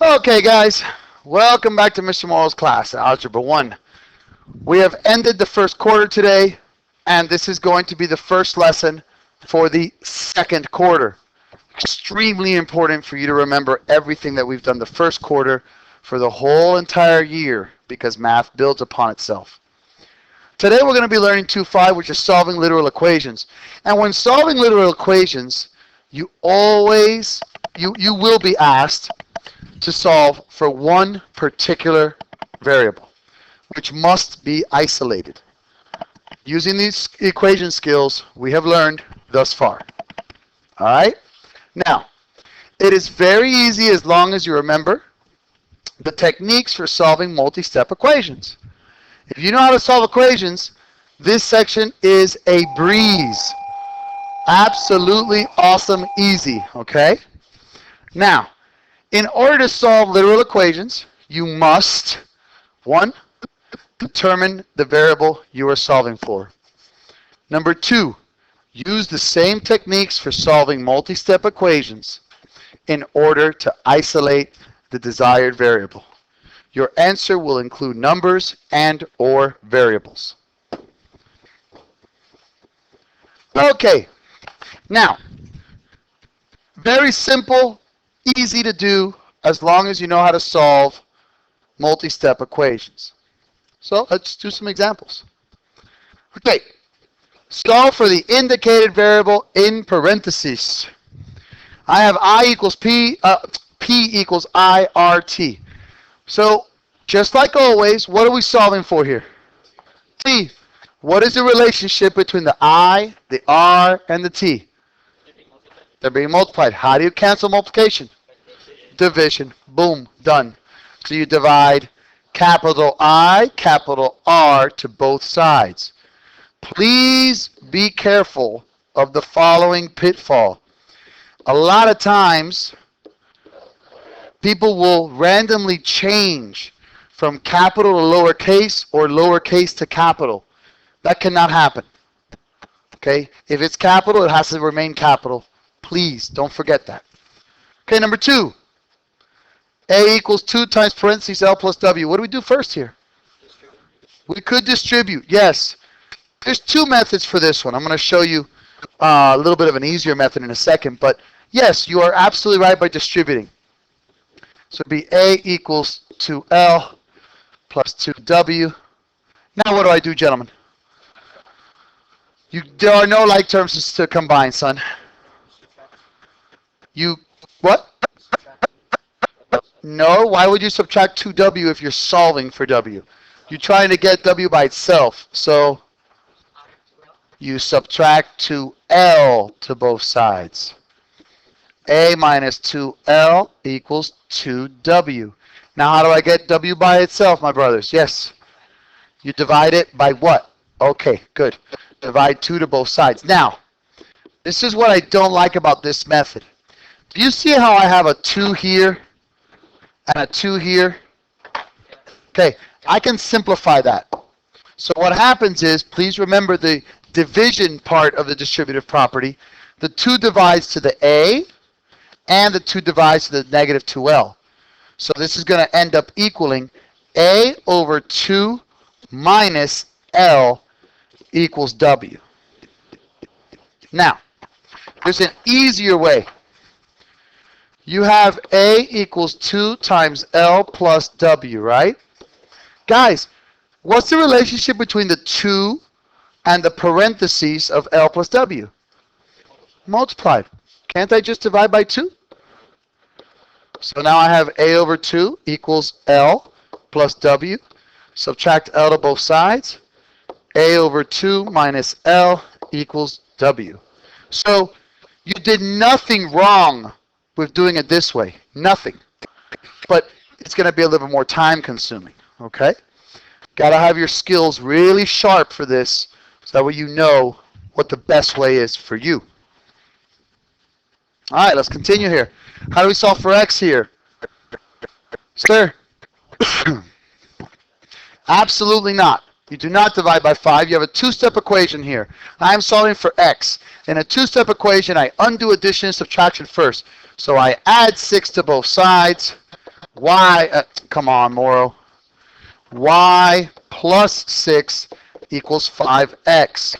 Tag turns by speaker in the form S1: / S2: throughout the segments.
S1: Okay, guys, welcome back to Mr. Morrow's class, Algebra 1. We have ended the first quarter today, and this is going to be the first lesson for the second quarter. Extremely important for you to remember everything that we've done the first quarter for the whole entire year, because math builds upon itself. Today we're going to be learning 2.5, which is solving literal equations. And when solving literal equations, you will be asked to solve for one particular variable, which must be isolated, using these equation skills we have learned thus far. All right? Now, it is very easy as long as you remember the techniques for solving multi-step equations. If you know how to solve equations, this section is a breeze. Absolutely awesome, easy, okay? Now, in order to solve literal equations, you must, 1, determine the variable you are solving for. Number 2, use the same techniques for solving multi-step equations in order to isolate the desired variable. Your answer will include numbers and or variables. Okay, now, very simple, easy to do as long as you know how to solve multi-step equations. So let's do some examples. Okay, solve for the indicated variable in parentheses. I have I equals P equals IRT. So just like always, what are we solving for here? T. What is the relationship between the I, the R, and the T? They're being multiplied. How do you cancel multiplication? Division. Boom. Done. So you divide capital I, capital R to both sides. Please be careful of the following pitfall. A lot of times, people will randomly change from capital to lowercase or lowercase to capital. That cannot happen. Okay? If it's capital, it has to remain capital. Please, don't forget that. Okay, number 2. A equals 2 times parentheses L plus W. What do we do first here? We could distribute, yes. There's 2 methods for this one. I'm going to show you a little bit of an easier method in a second. But yes, you are absolutely right by distributing. So it'd be A equals 2L plus 2W. Now what do I do, gentlemen? There are no like terms to combine, son. What? No, why would you subtract 2W if you're solving for W? You're trying to get W by itself. So you subtract 2L to both sides. A minus 2L equals 2W. Now how do I get W by itself, my brothers? Yes. You divide it by what? Okay, good. Divide 2 to both sides. Now, this is what I don't like about this method. Do you see how I have a 2 here and a 2 here? Okay, I can simplify that. So what happens is, please remember the division part of the distributive property. The 2 divides to the A, and the 2 divides to the negative 2L. So this is going to end up equaling A over 2 minus L equals W. Now, there's an easier way. You have A equals 2 times L plus W, right? Guys, what's the relationship between the 2 and the parentheses of L plus W? Multiplied. Can't I just divide by 2? So now I have A over 2 equals L plus W. Subtract L to both sides. A over 2 minus L equals W. So you did nothing wrong with doing it this way. Nothing. But it's going to be a little bit more time consuming. Okay? Got to have your skills really sharp for this so that way you know what the best way is for you. All right, let's continue here. How do we solve for x here? Sir? Absolutely not. You do not divide by 5. You have a 2-step equation here. I'm solving for x. In a 2-step equation, I undo addition and subtraction first. So I add 6 to both sides. Come on, Moro. Y plus 6 equals 5x.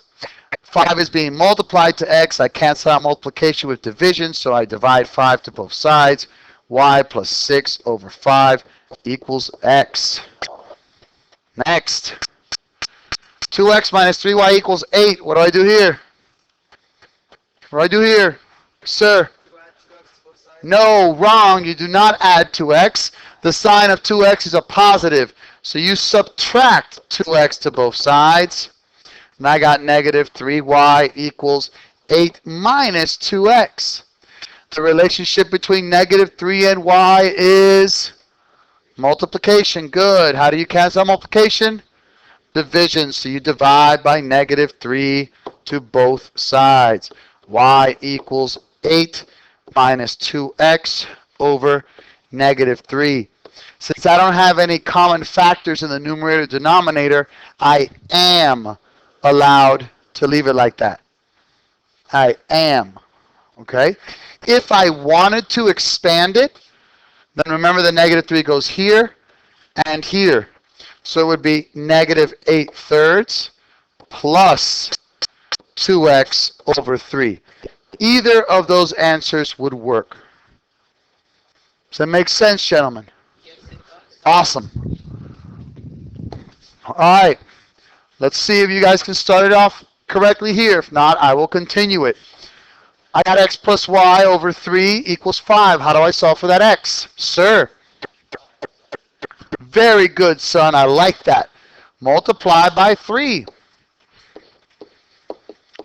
S1: 5 is being multiplied to x. I cancel out multiplication with division, so I divide 5 to both sides. Y plus 6 over 5 equals x. Next. 2x minus 3y equals 8. What do I do here? What do I do here? Sir? No, wrong. You do not add 2x. The sign of 2x is a positive. So you subtract 2x to both sides. And I got negative 3y equals 8 minus 2x. The relationship between negative 3 and y is multiplication. Good. How do you cancel multiplication? Division. So you divide by negative 3 to both sides. Y equals 8 minus 2x over negative 3. Since I don't have any common factors in the numerator denominator, I am allowed to leave it like that. I am. Okay? If I wanted to expand it, then remember the negative 3 goes here and here. So it would be negative 8/3 plus 2x over 3. Either of those answers would work. Does that make sense, gentlemen?
S2: Yes, it does.
S1: Awesome. All right. Let's see if you guys can start it off correctly here. If not, I will continue it. I got x plus y over 3 equals 5. How do I solve for that x? Sir. Very good, son. I like that. Multiply by 3.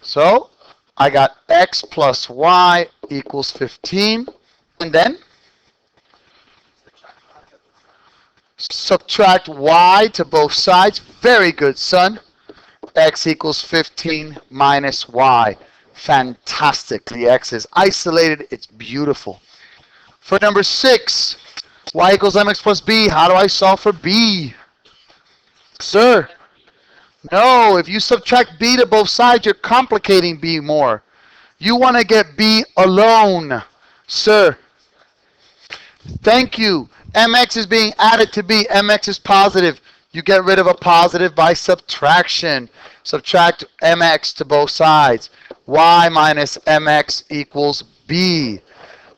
S1: So I got x plus y equals 15. And then subtract y to both sides. Very good, son. X equals 15 minus y. Fantastic. The x is isolated. It's beautiful. For number 6, y equals mx plus b. How do I solve for b? Sir. No, if you subtract b to both sides, you're complicating b more. You want to get b alone. Sir. Thank you. mx is being added to b. mx is positive. You get rid of a positive by subtraction. Subtract mx to both sides. Y minus mx equals b.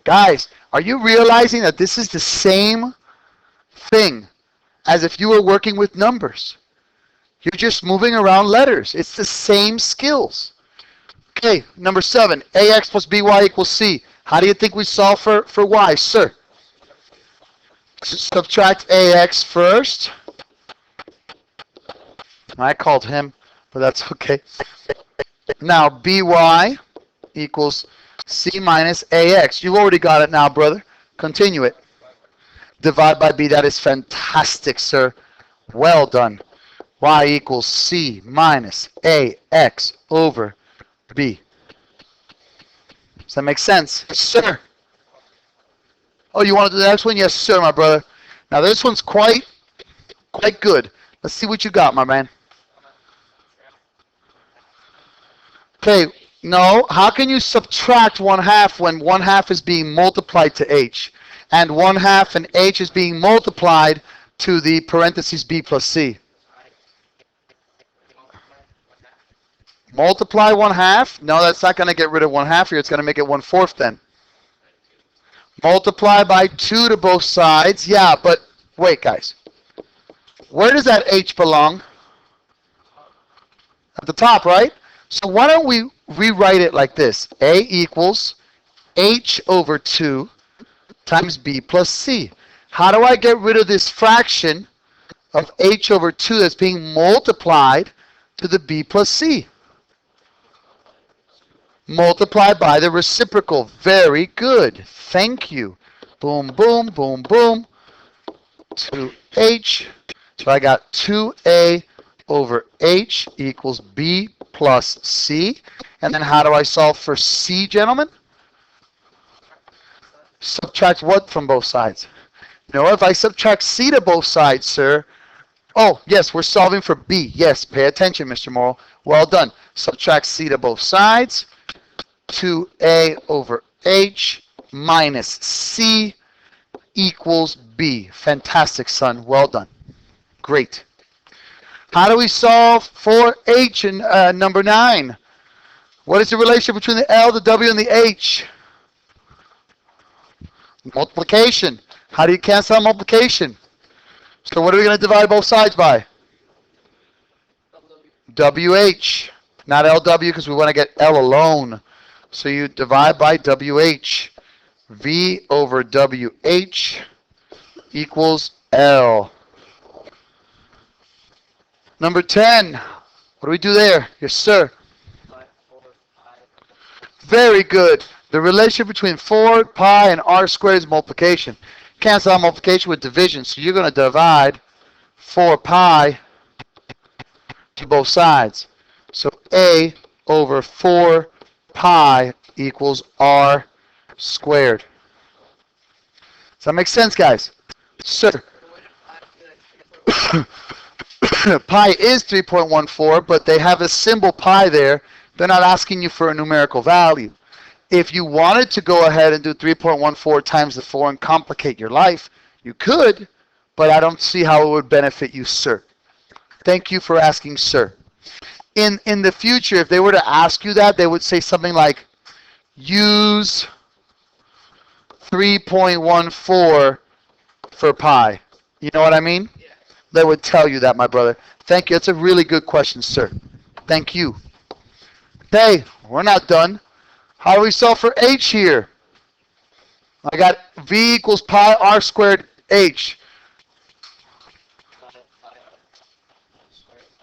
S1: Guys, are you realizing that this is the same thing as if you were working with numbers? You're just moving around letters. It's the same skills. Okay, number 7. ax plus by equals c. How do you think we solve for y, sir? Subtract ax first. I called him, but that's okay. Now, by equals c minus ax. You've already got it now, brother. Continue it. Divide by b. That is fantastic, sir. Well done. Y equals c minus ax over b. Does that make sense? Sir. Oh, you want to do the next one? Yes, sir, my brother. Now, this one's quite good. Let's see what you got, my man. Okay, no. How can you subtract 1/2 when 1/2 is being multiplied to h, and 1/2 and h is being multiplied to the parentheses b plus c? Multiply 1/2? No, that's not going to get rid of 1/2 here. It's going to make it 1/4 then. Multiply by 2 to both sides. Yeah, but wait, guys. Where does that h belong? At the top, right? So why don't we rewrite it like this? A equals h over 2 times b plus c. How do I get rid of this fraction of h over 2 that's being multiplied to the b plus c? Multiply by the reciprocal. Very good. Thank you. Boom, boom, boom, boom. 2h. So I got 2a over h equals b plus c. And then how do I solve for c, gentlemen? Subtract what from both sides? No, if I subtract c to both sides, sir. Oh, yes, we're solving for b. Yes, pay attention, Mr. Morrill. Well done. Subtract c to both sides. 2a over h minus c equals B. Fantastic, son. Well done. Great. How do we solve for H in number 9? What is the relationship between the L, the W, and the H? Multiplication. How do you cancel out multiplication? So what are we going to divide both sides by? WH. Not LW because we want to get L alone. So you divide by WH. V over WH equals L. Number 10. What do we do there? Yes, sir. Very good. The relationship between 4 pi and r squared is multiplication. Cancel out multiplication with division. So you're going to divide 4 pi to both sides. So A over 4 pi equals r squared. Does that make sense, guys? Sir. Pi is 3.14, but they have a symbol pi there. They're not asking you for a numerical value. If you wanted to go ahead and do 3.14 times the 4 and complicate your life, you could, but I don't see how it would benefit you, sir. Thank you for asking, sir. In the future, if they were to ask you that, they would say something like, use 3.14 for pi. You know what I mean? Yeah. They would tell you that, my brother. Thank you. That's a really good question, sir. Thank you. Hey, we're not done. How do we solve for h here? I got v equals pi r squared h.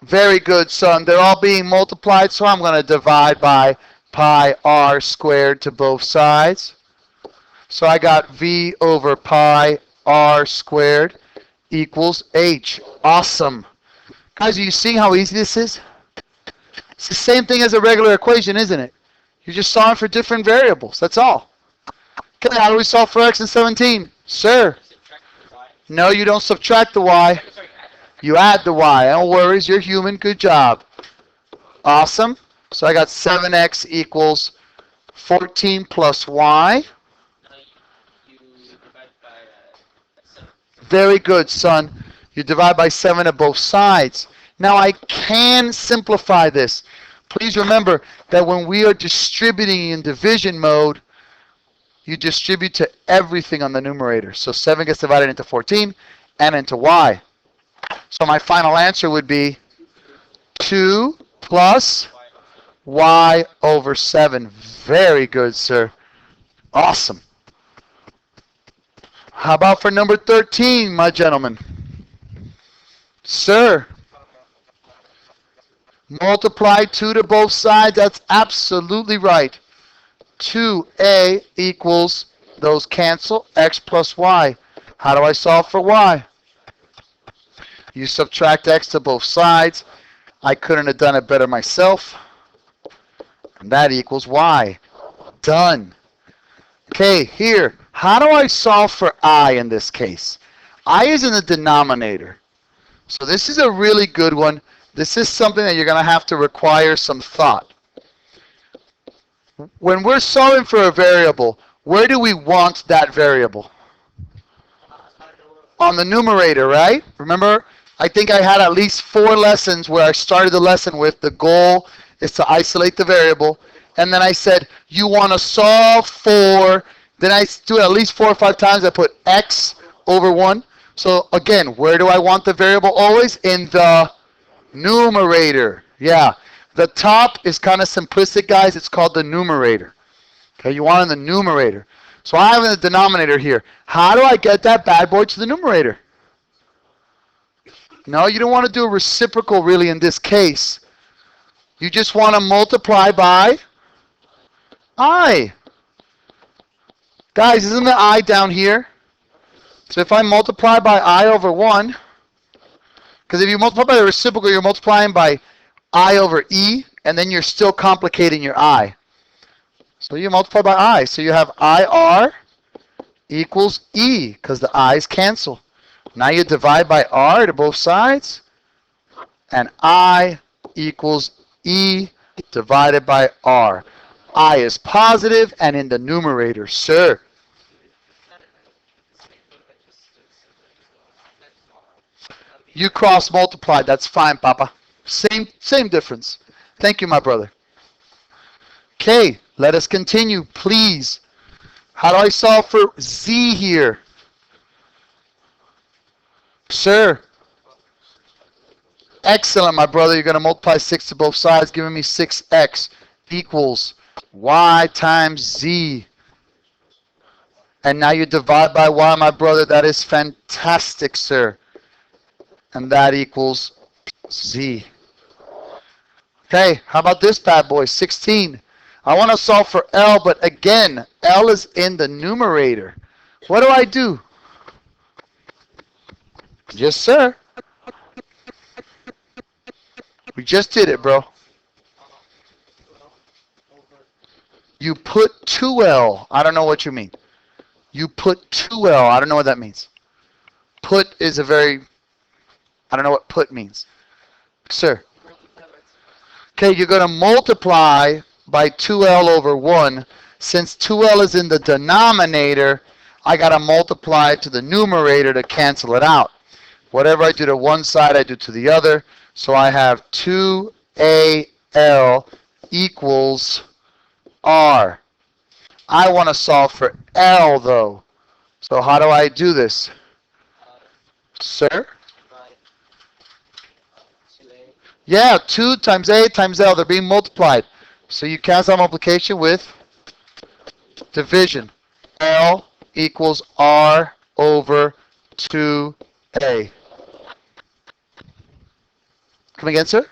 S1: Very good, son. They're all being multiplied, so I'm going to divide by pi r squared to both sides. So I got v over pi r squared equals h. Awesome. Guys, are you seeing how easy this is? It's the same thing as a regular equation, isn't it? You're just solving for different variables. That's all. Okay, how do we solve for x and 17? Sir. No, you don't subtract the y. You add the y. No worries. You're human. Good job. Awesome. So I got 7x equals 14 plus y. Very good, son. You divide by 7 at both sides. Now I can simplify this. Please remember that when we are distributing in division mode, you distribute to everything on the numerator. So 7 gets divided into 14 and into y. So my final answer would be 2 plus y over 7. Very good, sir. Awesome. How about for number 13, my gentlemen? Sir. Multiply 2 to both sides. That's absolutely right. 2a equals, those cancel, x plus y. How do I solve for y? You subtract x to both sides. I couldn't have done it better myself. And that equals y. Done. Okay, here. How do I solve for I in this case? I is in the denominator. So this is a really good one. This is something that you're going to have to require some thought. When we're solving for a variable, where do we want that variable? On the numerator, right? Remember, I think I had at least 4 lessons where I started the lesson with the goal is to isolate the variable. And then I said, you want to solve for, then I do it at least 4 or 5 times. I put x over 1. So again, where do I want the variable always? In the numerator. Yeah. The top is kind of simplistic, guys. It's called the numerator. Okay, you want it in the numerator. So I have in the denominator here. How do I get that bad boy to the numerator? No, you don't want to do a reciprocal really in this case. You just want to multiply by I. Guys, isn't the I down here? So if I multiply by I over 1, because if you multiply by the reciprocal, you're multiplying by I over E, and then you're still complicating your I. So you multiply by I. So you have IR equals E, because the I's cancel. Now you divide by R to both sides, and I equals E divided by R. I is positive and in the numerator, sir. You cross multiplied. That's fine, Papa. Same difference. Thank you, my brother. Okay, let us continue, please. How do I solve for z here? Sir. Excellent, my brother. You're going to multiply 6 to both sides, giving me 6x equals y times z. And now you divide by y, my brother. That is fantastic, sir. And that equals z. Okay, how about this bad boy? 16. I want to solve for L, but again, L is in the numerator. What do I do? Yes, sir. We just did it, bro. You put 2L. I don't know what you mean. You put 2L. I don't know what that means. Put is a very... I don't know what put means. Sir. Okay, you're going to multiply by 2L over 1. Since 2L is in the denominator, I got to multiply to the numerator to cancel it out. Whatever I do to one side, I do to the other. So I have 2AL equals R. I want to solve for L, though. So how do I do this? Sir? Yeah, 2 times A times L. They're being multiplied. So you cancel out multiplication with division. L equals R over 2A. Come again, sir?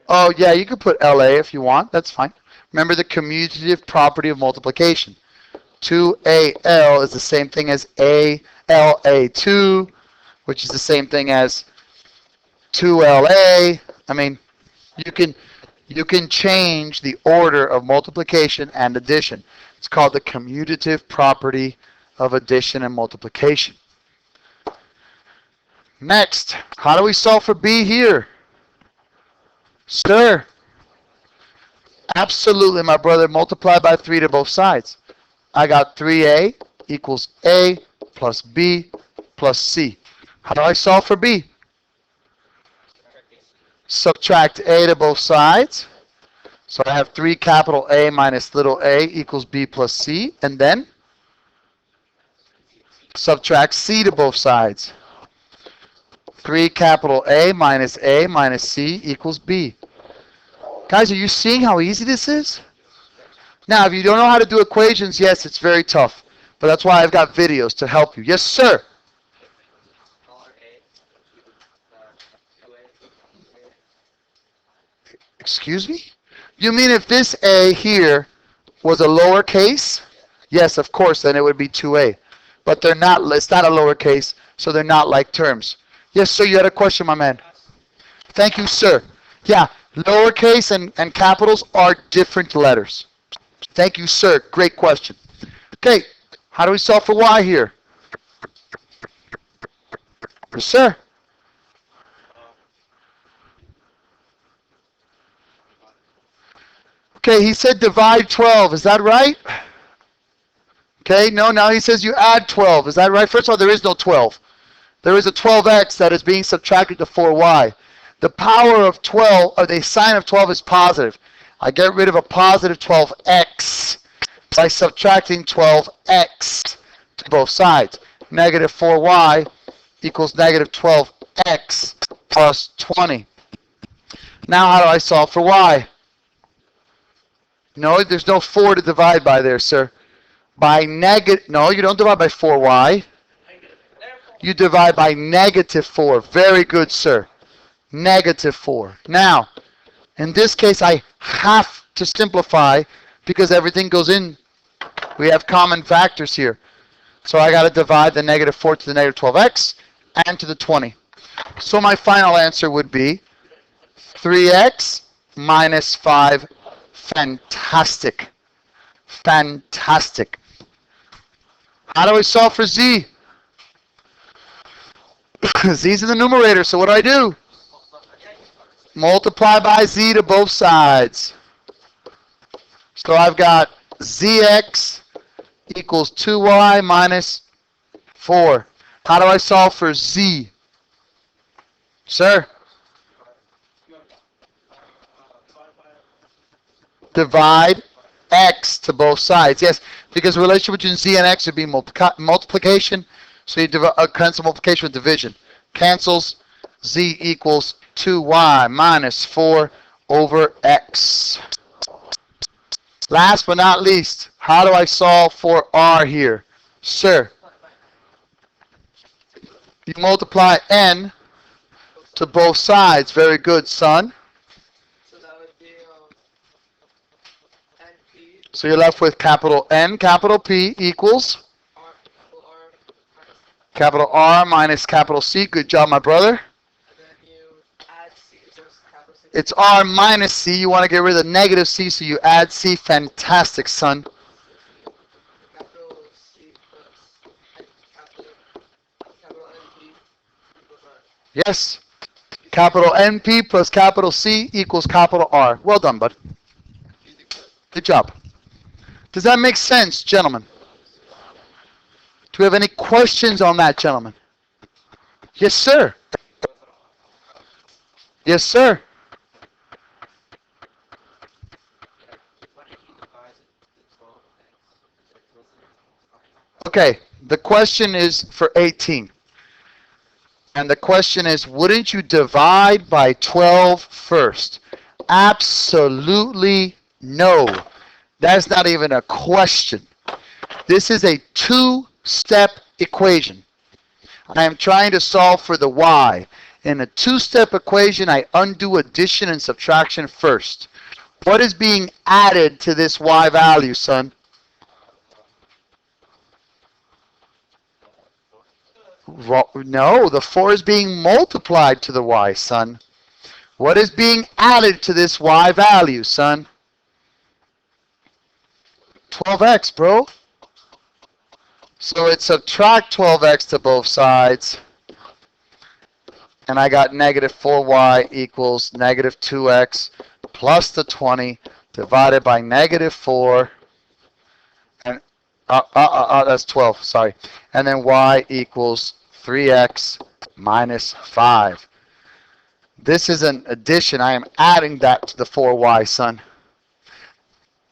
S1: Oh, yeah, you can put LA if you want. That's fine. Remember the commutative property of multiplication. 2AL is the same thing as ALA2, which is the same thing as 2LA. I mean, you can change the order of multiplication and addition. It's called the commutative property of addition and multiplication. Next, how do we solve for B here? Sir. Absolutely, my brother. Multiply by 3 to both sides. I got 3A equals A plus B plus C. How do I solve for B? Subtract A to both sides. So I have 3 capital A minus little a equals B plus C. And then subtract C to both sides. 3 capital A minus C equals B. Guys, are you seeing how easy this is? Now, if you don't know how to do equations, yes, it's very tough. But that's why I've got videos to help you. Yes, sir. Excuse me? You mean if this A here was a lowercase? Yes, of course, then it would be 2A. But they're not, it's not a lowercase, so they're not like terms. Yes, sir, you had a question, my man. Thank you, sir. Yeah, lowercase and capitals are different letters. Thank you, sir. Great question. Okay, how do we solve for Y here? Yes, sir. Okay, he said divide 12. Is that right? Okay, no, now he says you add 12. Is that right? First of all, there is no 12. There is a 12x that is being subtracted to 4y. The power of 12, or the sign of 12 is positive. I get rid of a positive 12x by subtracting 12x to both sides. Negative 4y equals negative 12x plus 20. Now how do I solve for y? No, there's no 4 to divide by there, sir. By negative, no, you don't divide by 4y. You divide by negative 4. Very good, sir. Negative 4. Now, in this case, I have to simplify because everything goes in. We have common factors here. So I got to divide the negative 4 to the negative 12x and to the 20. So my final answer would be 3x minus 5. Fantastic. Fantastic. How do I solve for z? Z's in the numerator, so what do I do? Multiply by z to both sides. So I've got zx equals 2y minus 4. How do I solve for z? Sir? Divide x to both sides. Yes, because the relationship between z and x would be multiplication. So you cancel multiplication with division. Cancels. Z equals 2y minus 4 over x. Last but not least, how do I solve for r here? Sir, you multiply n to both sides. Very good, son.
S2: So that would be NP.
S1: So you're left with capital N, capital P equals capital R minus capital C. Good job, my brother.
S2: And then you add C, so it's capital C.
S1: It's R minus C. You want to get rid of the negative C, so you add C. Fantastic, son.
S2: Capital C plus capital NP equals R.
S1: Yes. Capital NP plus capital C equals capital R. Well done, bud. Good job. Does that make sense, gentlemen? Do we have any questions on that, gentlemen? Yes, sir. Yes, sir. Okay, the question is for 18. And the question is, wouldn't you divide by 12 first? Absolutely no. That's not even a question. This is a two-step equation. I am trying to solve for the y. In a two-step equation, I undo addition and subtraction first. What is being added to this y value, son? No, the 4 is being multiplied to the y, son. What is being added to this y value, son? 12x, bro. So it subtract 12x to both sides. And I got negative 4y equals negative 2x plus the 20 divided by negative 4. And that's 12, sorry. And then y equals 3x minus 5. This is an addition. I am adding that to the 4y, son.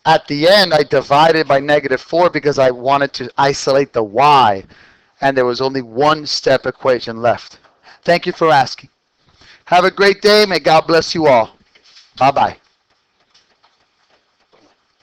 S1: At the end, I divided by negative 4 because I wanted to isolate the y. And there was only one step equation left. Thank you for asking. Have a great day. May God bless you all. Bye-bye.